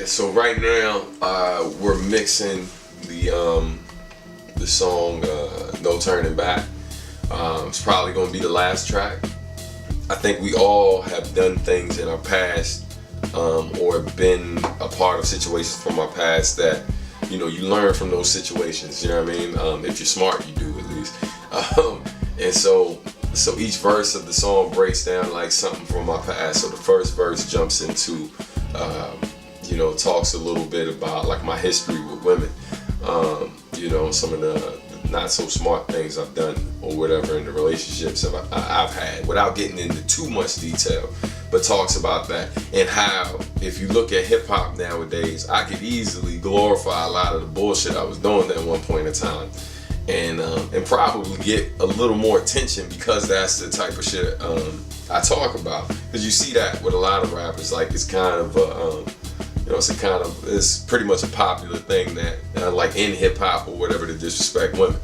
So right now we're mixing the song No Turning Back. It's probably going to be the last track. I think we all have done things in our past or been a part of situations from our past that, you know, you learn from those situations, you know what I mean? If you're smart, you do at least. And so each verse of the song breaks down like something from my past. So the first verse jumps into, you know, talks a little bit about like my history with women, you know, some of the not so smart things I've done or whatever in the relationships I've had, without getting into too much detail, but talks about that and how if you look at hip hop nowadays, I could easily glorify a lot of the bullshit I was doing at one point in time, and probably get a little more attention because that's the type of shit I talk about. Because you see that with a lot of rappers, like it's kind of you know, it's pretty much a popular thing that like in hip hop or whatever, to disrespect women.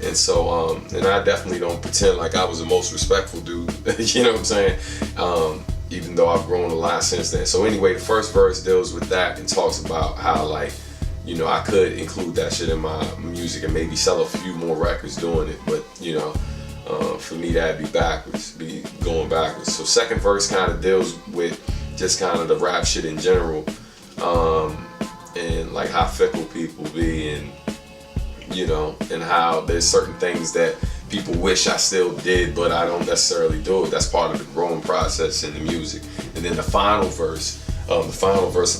And so and I definitely don't pretend like I was the most respectful dude, you know what I'm saying? Even though I've grown a lot since then. So anyway, the first verse deals with that and talks about how, like, you know, I could include that shit in my music and maybe sell a few more records doing it, but you know, for me that'd be going backwards. So second verse kind of deals with just kind of the rap shit in general, and like how fickle people be, and you know, and how there's certain things that people wish I still did, but I don't necessarily do it. That's part of the growing process in the music. And then the final verse I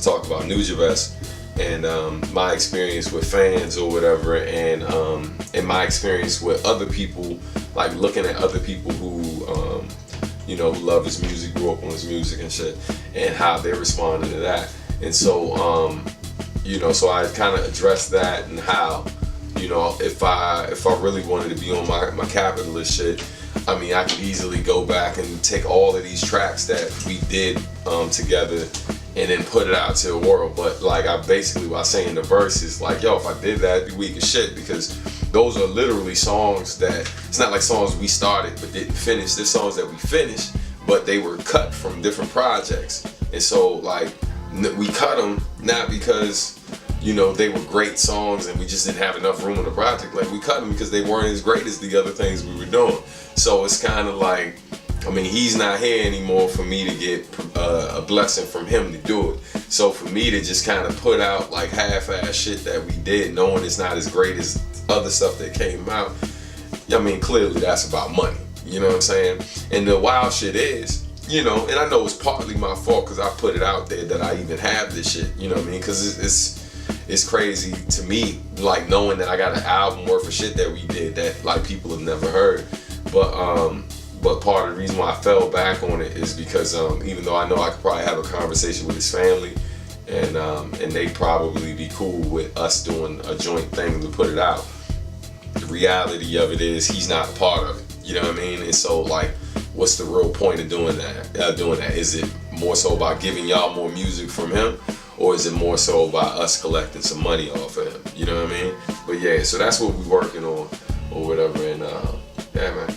talk about Nujabes and my experience with fans or whatever, and my experience with other people, like looking at other people who you know, who love his music, grew up on his music and shit, and how they responded to that. And so you know, so I kind of addressed that, and how, you know, if I really wanted to be on my capitalist shit, I mean, I could easily go back and take all of these tracks that we did together and then put it out to the world. But like, I basically, what I say in the verse is like, yo, if I did that, it'd be weak as shit, because those are literally songs that, it's not like songs we started but didn't finish. They're songs that we finished, but they were cut from different projects. And so like, we cut them not because, you know, they were great songs and we just didn't have enough room in the project. Like, we cut them because they weren't as great as the other things we were doing. So it's kind of like, I mean, he's not here anymore for me to get a blessing from him to do it. So for me to just kind of put out like half-ass shit that we did, knowing it's not as great as other stuff that came out, I mean, clearly that's about money. You know what I'm saying? And the wild shit is, you know, and I know it's partly my fault because I put it out there that I even have this shit, you know what I mean? Because it's crazy to me, like, knowing that I got an album worth of shit that we did that like people have never heard. But part of the reason why I fell back on it is because even though I know I could probably have a conversation with his family, and they'd probably be cool with us doing a joint thing to put it out, the reality of it is he's not a part of it. You know what I mean? And so like, what's the real point of doing that? Is it more so about giving y'all more music from him, or is it more so about us collecting some money off of him? You know what I mean? But yeah, so that's what we're working on or whatever. And yeah, man.